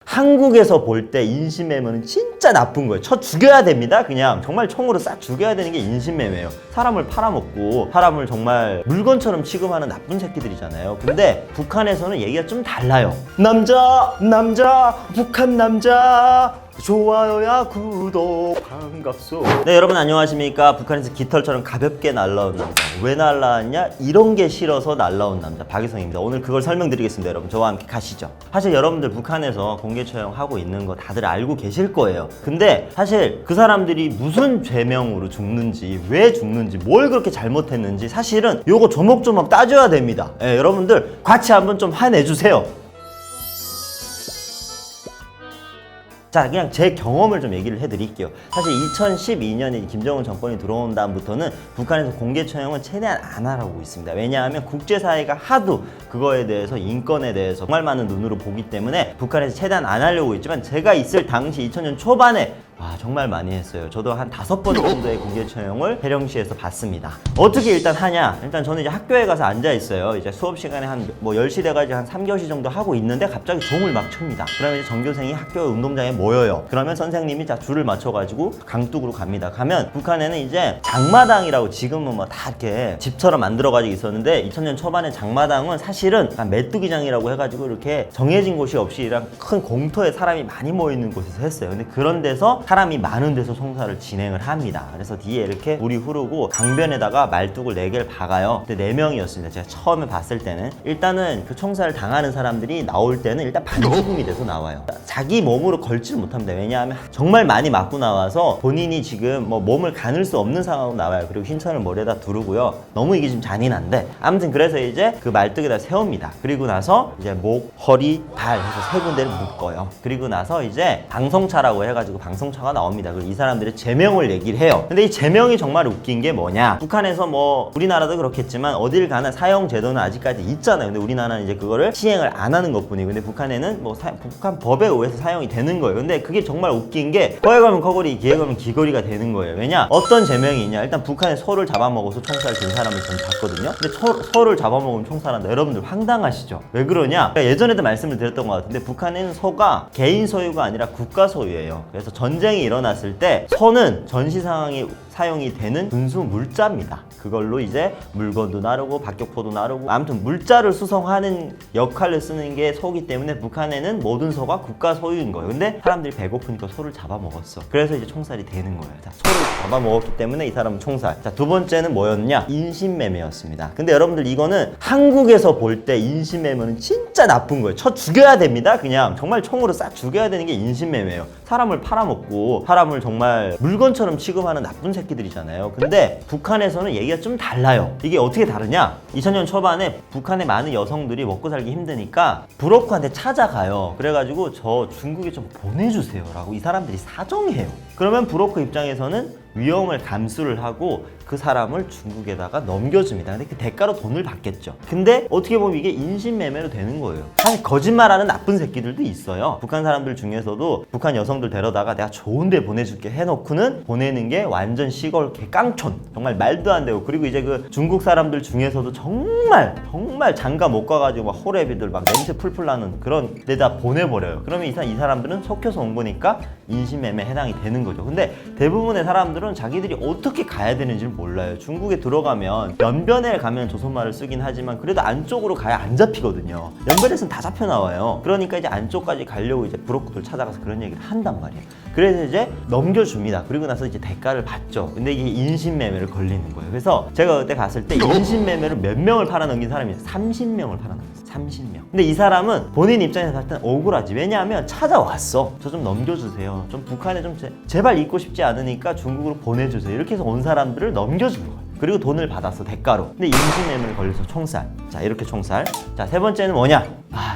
한국에서 볼 때 인신매매는 진짜 나쁜 거예요. 쳐 죽여야 됩니다. 그냥 정말 총으로 싹 죽여야 되는 게 인신매매예요. 사람을 팔아먹고 사람을 정말 물건처럼 취급하는 나쁜 새끼들이잖아요. 근데 북한에서는 얘기가 좀 달라요. 남자 북한 남자 좋아요야 구독 반갑소. 네, 여러분 안녕하십니까. 북한에서 깃털처럼 가볍게 날라온 남자. 왜 날라왔냐? 이런 게 싫어서 날라온 남자 박유성입니다. 오늘 그걸 설명드리겠습니다. 여러분 저와 함께 가시죠. 사실 여러분들 북한에서 공개 처형하고 있는 거 다들 알고 계실 거예요. 근데 사실 그 사람들이 무슨 죄명으로 죽는지, 왜 죽는지, 뭘 그렇게 잘못했는지 사실은 요거 조목조목 따져야 됩니다. 예, 여러분들 같이 한번 좀 화내주세요. 자, 그냥 제 경험을 좀 얘기를 해드릴게요. 사실 2012년에 김정은 정권이 들어온 다음부터는 북한에서 공개 처형은 최대한 안 하라고 있습니다. 왜냐하면 국제사회가 하도 그거에 대해서, 인권에 대해서 정말 많은 눈으로 보기 때문에 북한에서 최대한 안 하려고 했지만, 제가 있을 당시 2000년 초반에 정말 많이 했어요. 저도 한 5번 정도의 공개 처형을 해령시에서 봤습니다. 어떻게 일단 하냐? 일단 저는 이제 학교에 가서 앉아 있어요. 이제 수업 시간에 한 10시 돼가지고 한 3교시 정도 하고 있는데 갑자기 종을 막 칩니다. 그러면 이제 전교생이 학교 운동장에 모여요. 그러면 선생님이 자 줄을 맞춰가지고 강둑으로 갑니다. 가면 북한에는 이제 장마당이라고, 지금은 뭐 다 이렇게 집처럼 만들어가지고 있었는데 2000년 초반에 장마당은 사실은 메뚜기장이라고 해가지고 이렇게 정해진 곳이 없이 이런 큰 공터에 사람이 많이 모이는 곳에서 했어요. 근데 그런 데서 사람이 많은 데서 총살을 진행을 합니다. 그래서 뒤에 이렇게 물이 흐르고 강변에다가 말뚝을 4개를 박아요. 근데 4명이었습니다. 제가 처음에 봤을 때는. 일단은 그 총살을 당하는 사람들이 나올 때는 일단 반죽음이 돼서 나와요. 자기 몸으로 걸지를 못합니다. 왜냐하면 정말 많이 맞고 나와서 본인이 지금 뭐 몸을 가눌 수 없는 상황으로 나와요. 그리고 흰천을 머리에다 두르고요. 너무 이게 좀 잔인한데, 아무튼 그래서 이제 그 말뚝에다 세웁니다. 그리고 나서 이제 목, 허리, 발 해서 3군데를 묶어요. 그리고 나서 이제 방송차라고 해가지고 방송차가 나옵니다. 그리고 이 사람들의 제명을 얘기를 해요. 근데 이 제명이 정말 웃긴 게 뭐냐? 북한에서 뭐 우리나라도 그렇겠지만 어딜 가나 사형 제도는 아직까지 있잖아요. 근데 우리나라는 이제 그거를 시행을 안 하는 것뿐이고, 근데 북한에는 뭐 북한 법에 의해서 사형이 되는 거예요. 근데 그게 정말 웃긴 게, 거에 가면 거거리, 기에 가면 기거리가 되는 거예요. 왜냐? 어떤 제명이 있냐? 일단 북한에 소를 잡아먹어서 총살 든 사람을 저는 봤거든요. 근데 소를 잡아먹으면 총살한다. 여러분들 황당하시죠? 왜 그러냐? 예전에도 말씀을 드렸던 것 같은데, 북한에는 소가 개인 소유가 아니라 국가 소유예요. 그래서 전쟁이 일어났을 때 소는 전시 상황이 사용이 되는 군수 물자입니다. 그걸로 이제 물건도 나르고 박격포도 나르고, 아무튼 물자를 수송하는 역할을 쓰는 게 소기 때문에 북한에는 모든 소가 국가 소유인 거예요. 근데 사람들이 배고프니까 소를 잡아먹었어. 그래서 이제 총살이 되는 거예요. 자, 소를 잡아먹었기 때문에 이 사람은 총살. 자, 두 번째는 뭐였냐? 인신매매였습니다. 근데 여러분들 이거는 한국에서 볼 때 인신매매는 진짜 나쁜 거예요. 쳐 죽여야 됩니다. 그냥 정말 총으로 싹 죽여야 되는 게 인신매매예요. 사람을 팔아먹고 사람을 정말 물건처럼 취급하는 나쁜 새끼들이잖아요. 근데 북한에서는 얘기가 좀 달라요. 이게 어떻게 다르냐? 2000년 초반에 북한의 많은 여성들이 먹고 살기 힘드니까 브로커한테 찾아가요. 그래가지고 저 중국에 좀 보내주세요 라고 이 사람들이 사정해요. 그러면 브로커 입장에서는 위험을 감수를 하고 그 사람을 중국에다가 넘겨줍니다. 근데 그 대가로 돈을 받겠죠. 근데 어떻게 보면 이게 인신매매로 되는 거예요. 사실 거짓말하는 나쁜 새끼들도 있어요. 북한 사람들 중에서도 북한 여성들 데려다가 내가 좋은 데 보내줄게 해놓고는 보내는 게 완전 시골 개깡촌, 정말 말도 안 되고, 그리고 이제 그 중국 사람들 중에서도 정말 장가 못 가가지고 막 호래비들 막 냄새 풀풀 나는 그런 데다 보내버려요. 그러면 이 사람들은 속여서 온 거니까 인신매매에 해당이 되는 거죠. 근데 대부분의 사람들은 자기들이 어떻게 가야 되는지를 몰라요. 중국에 들어가면 연변에 가면 조선말을 쓰긴 하지만 그래도 안쪽으로 가야 안 잡히거든요. 연변에서는 다 잡혀 나와요. 그러니까 이제 안쪽까지 가려고 이제 브로커들 찾아가서 그런 얘기를 한단 말이에요. 그래서 이제 넘겨줍니다. 그리고 나서 이제 대가를 받죠. 근데 이게 인신매매를 걸리는 거예요. 그래서 제가 그때 갔을 때 인신매매를 몇 명을 팔아넘긴 사람이 30명을 팔아넘겼어요. 30명. 근데 이 사람은 본인 입장에서 봤을 땐 억울하지. 왜냐하면 찾아왔어. 저 좀 넘겨주세요. 좀 북한에 좀 제발 있고 싶지 않으니까 중국으로 보내주세요. 이렇게 해서 온 사람들을 넘겨준 거예요. 그리고 돈을 받았어, 대가로. 근데 인신매매를 걸려서 총살. 자, 이렇게 총살. 자, 세 번째는 뭐냐?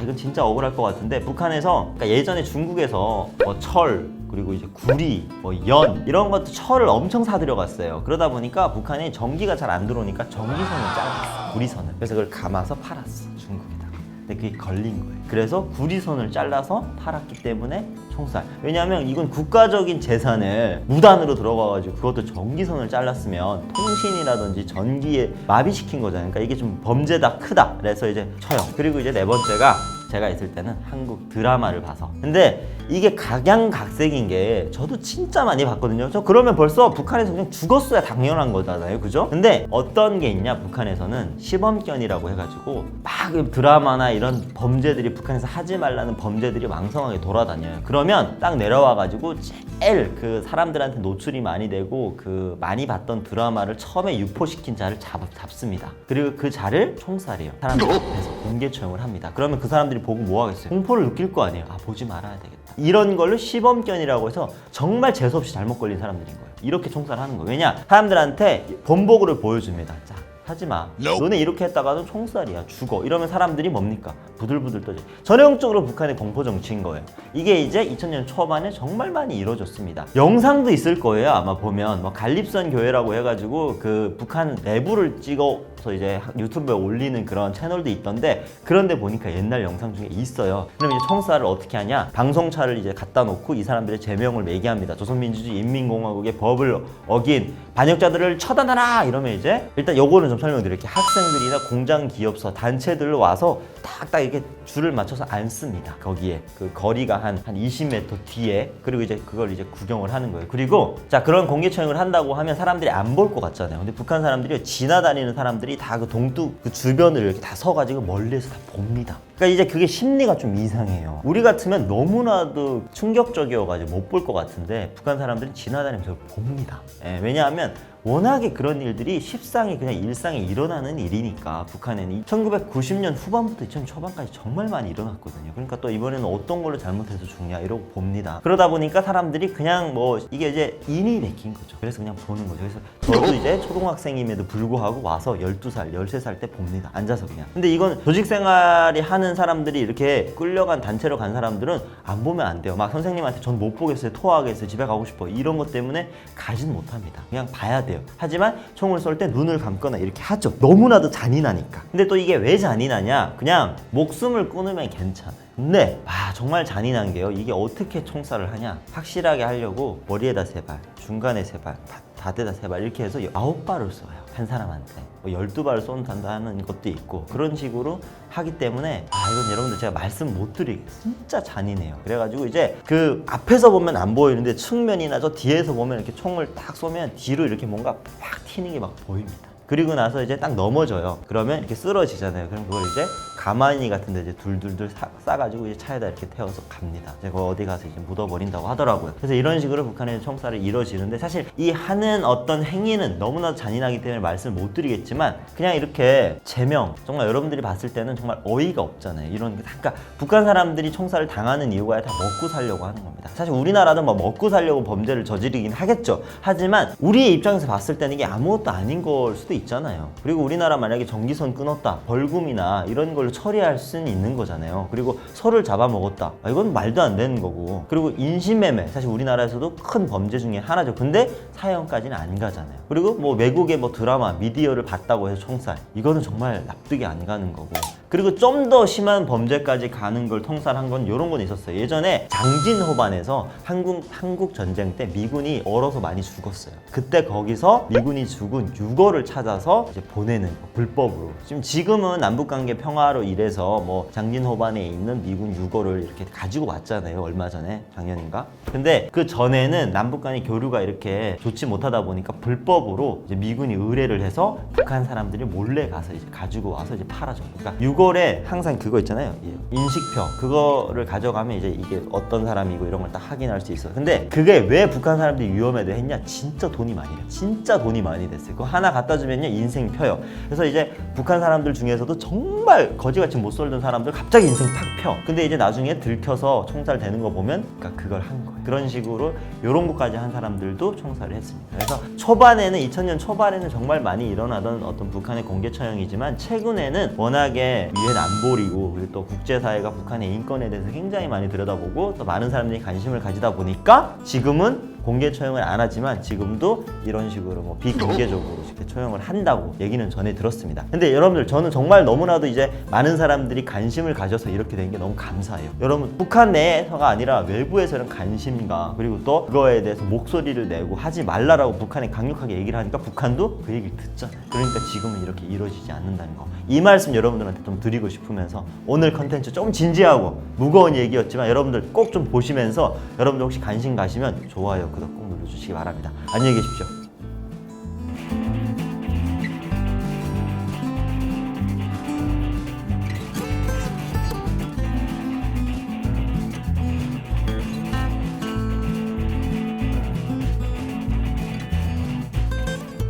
이건 진짜 억울할 것 같은데, 북한에서, 그러니까 예전에 중국에서 뭐 철, 그리고 이제 구리, 뭐 연, 이런 것도 철을 엄청 사들여 갔어요. 그러다 보니까 북한에 전기가 잘 안 들어오니까 전기선을 잘랐어, 구리선을. 그래서 그걸 감아서 팔았어, 중국에다가. 근데 그게 걸린 거예요. 그래서 구리선을 잘라서 팔았기 때문에 총살. 왜냐하면 이건 국가적인 재산을 무단으로 들어가가지고 그것도 전기선을 잘랐으면 통신이라든지 전기에 마비시킨 거잖아요. 그러니까 이게 좀 범죄다, 크다. 그래서 이제 처형. 그리고 이제 네 번째가 제가 있을 때는 한국 드라마를 봐서. 근데 이게 각양각색인 게 저도 진짜 많이 봤거든요. 저 그러면 벌써 북한에서 그냥 죽었어야 당연한 거잖아요, 그죠? 근데 어떤 게 있냐, 북한에서는 시범견이라고 해가지고 막 드라마나 이런 범죄들이, 북한에서 하지 말라는 범죄들이 왕성하게 돌아다녀요. 그러면 딱 내려와가지고 제일 그 사람들한테 노출이 많이 되고 그 많이 봤던 드라마를 처음에 유포시킨 자를 잡습니다. 그리고 그 자를 총살해요. 사람들 앞에서 공개 처형을 합니다. 그러면 그 사람들이 보고 뭐 하겠어요? 공포를 느낄 거 아니에요. 아, 보지 말아야 되겠다. 이런 걸로 시범견이라고 해서 정말 재수없이 잘못 걸린 사람들인 거예요. 이렇게 총살하는 거예요. 왜냐? 사람들한테 본보기를 보여줍니다. 자, 하지마. 너네 이렇게 했다가도 총살이야. 죽어. 이러면 사람들이 뭡니까? 부들부들 떠져. 전형적으로 북한의 공포 정치인 거예요. 이게 이제 2000년 초반에 정말 많이 이루어졌습니다. 영상도 있을 거예요. 아마 보면 뭐 갈립선 교회라고 해가지고 그 북한 내부를 찍어서 이제 유튜브에 올리는 그런 채널도 있던데, 그런데 보니까 옛날 영상 중에 있어요. 그럼 이제 총살을 어떻게 하냐? 방송차를 이제 갖다 놓고 이 사람들의 제명을 매기합니다. 조선민주주의 인민공화국의 법을 어긴 반역자들을 처단하라! 이러면 이제 일단 요거는 좀 설명드릴게요. 학생들이나 공장, 기업서, 단체들 와서 딱딱 이렇게 줄을 맞춰서 앉습니다. 거기에 그 거리가 한 20m 뒤에. 그리고 이제 그걸 이제 구경을 하는 거예요. 그리고 자, 그런 공개 처형을 한다고 하면 사람들이 안 볼 것 같잖아요. 근데 북한 사람들이, 지나다니는 사람들이 다 그 동뚝 그 주변을 이렇게 다 서가지고 멀리에서 다 봅니다. 그러니까 이제 그게 심리가 좀 이상해요. 우리 같으면 너무나도 충격적이어가지고 못 볼 것 같은데 북한 사람들은 지나다니면서 봅니다. 예, 왜냐하면 워낙에 그런 일들이 십상이 그냥 일상에 일어나는 일이니까. 북한에는 1990년 후반부터 2000년 초반까지 정말 많이 일어났거든요. 그러니까 또 이번에는 어떤 걸로 잘못해서 죽냐 이러고 봅니다. 그러다 보니까 사람들이 그냥 뭐 이게 이제 인이 맥힌 거죠. 그래서 그냥 보는 거죠. 그래서 저도 이제 초등학생임에도 불구하고 와서 12살, 13살 때 봅니다. 앉아서 그냥. 근데 이건 조직생활이 하는 사람들이 이렇게 끌려간 단체로 간 사람들은 안 보면 안 돼요. 막 선생님한테 전 못 보겠어요, 토하겠어요, 집에 가고 싶어, 이런 것 때문에 가진 못합니다. 그냥 봐야 돼요. 하지만 총을 쏠 때 눈을 감거나 이렇게 하죠. 너무나도 잔인하니까. 근데 또 이게 왜 잔인하냐? 그냥 목숨을 끊으면 괜찮아요. 근데 정말 잔인한 게요, 이게 어떻게 총살을 하냐? 확실하게 하려고 머리에다 3발, 중간에 3발, 다대다 3발 이렇게 해서 9발을 쏘아요. 한 사람한테. 12발을 쏜다는 것도 있고, 그런 식으로 하기 때문에 이건 여러분들 제가 말씀 못 드리겠어요. 진짜 잔인해요. 그래가지고 이제 그 앞에서 보면 안 보이는데 측면이나 저 뒤에서 보면 이렇게 총을 딱 쏘면 뒤로 이렇게 뭔가 팍 튀는 게 막 보입니다. 그리고 나서 이제 딱 넘어져요. 그러면 이렇게 쓰러지잖아요. 그럼 그걸 이제 가마니 같은 데 이제 둘둘둘 싸가지고 이제 차에다 이렇게 태워서 갑니다. 이제 거 어디 가서 이제 묻어버린다고 하더라고요. 그래서 이런 식으로 북한의 총살이 이루어지는데, 사실 이 하는 어떤 행위는 너무나 잔인하기 때문에 말씀을 못 드리겠지만, 그냥 이렇게 제명, 정말 여러분들이 봤을 때는 정말 어이가 없잖아요. 이런 게. 그러니까 북한 사람들이 총살을 당하는 이유가 다 먹고 살려고 하는 겁니다. 사실 우리나라도 뭐 먹고 살려고 범죄를 저지르긴 하겠죠. 하지만 우리의 입장에서 봤을 때는 이게 아무것도 아닌 걸 수도 있잖아요. 그리고 우리나라 만약에 전기선 끊었다, 벌금이나 이런 걸로 처리할 수는 있는 거잖아요. 그리고 소를 잡아먹었다, 이건 말도 안 되는 거고. 그리고 인신매매, 사실 우리나라에서도 큰 범죄 중에 하나죠. 근데 사형까지는 안 가잖아요. 그리고 뭐 외국의 뭐 드라마, 미디어를 봤다고 해서 총살, 이거는 정말 납득이 안 가는 거고. 그리고 좀 더 심한 범죄까지 가는 걸 통살한 건 이런 건 있었어요. 예전에 장진호반에서 한국 전쟁 때 미군이 얼어서 많이 죽었어요. 그때 거기서 미군이 죽은 유거를 찾아서 이제 보내는 거, 불법으로. 지금은 남북관계 평화로 이래서 뭐 장진호반에 있는 미군 유거를 이렇게 가지고 왔잖아요. 얼마 전에, 작년인가. 근데 그 전에는 남북간의 교류가 이렇게 좋지 못하다 보니까 불법으로 이제 미군이 의뢰를 해서 북한 사람들이 몰래 가서 이제 가지고 와서 이제 팔아줘. 그러니까 유골에 항상 그거 있잖아요, 인식표. 그거를 가져가면 이제 이게 어떤 사람이고 이런 걸 딱 확인할 수 있어요. 근데 그게 왜 북한 사람들이 위험해도 했냐? 진짜 돈이 많이 돼요. 진짜 돈이 많이 됐어요. 그거 하나 갖다 주면요, 인생 펴요. 그래서 이제 북한 사람들 중에서도 정말 거지같이 못 쏠던 사람들 갑자기 인생 팍 펴. 근데 이제 나중에 들켜서 총살 되는 거 보면 그러니까 그걸 한 거예요. 그런 식으로 요런 것까지 한 사람들도 총살을 했습니다. 그래서 초반에는, 2000년 초반에는 정말 많이 일어나던 어떤 북한의 공개 처형이지만, 최근에는 워낙에 유엔 안보리고, 그리고 또 국제사회가 북한의 인권에 대해서 굉장히 많이 들여다보고 또 많은 사람들이 관심을 가지다 보니까 지금은 공개 처형을 안 하지만 지금도 이런 식으로 뭐 비공개적으로 이렇게 처형을 한다고 얘기는 전해 들었습니다. 근데 여러분들 저는 정말 너무나도 이제 많은 사람들이 관심을 가져서 이렇게 된 게 너무 감사해요. 여러분 북한 내에서가 아니라 외부에서 이런 관심과 그리고 또 그거에 대해서 목소리를 내고 하지 말라라고 북한에 강력하게 얘기를 하니까 북한도 그 얘기를 듣잖아요. 그러니까 지금은 이렇게 이루어지지 않는다는 거. 이 말씀 여러분들한테 좀 드리고 싶으면서 오늘 컨텐츠 좀 진지하고 무거운 얘기였지만 여러분들 꼭 좀 보시면서 여러분들 혹시 관심 가시면 좋아요, 구독 꼭 눌러주시기 바랍니다. 안녕히 계십시오.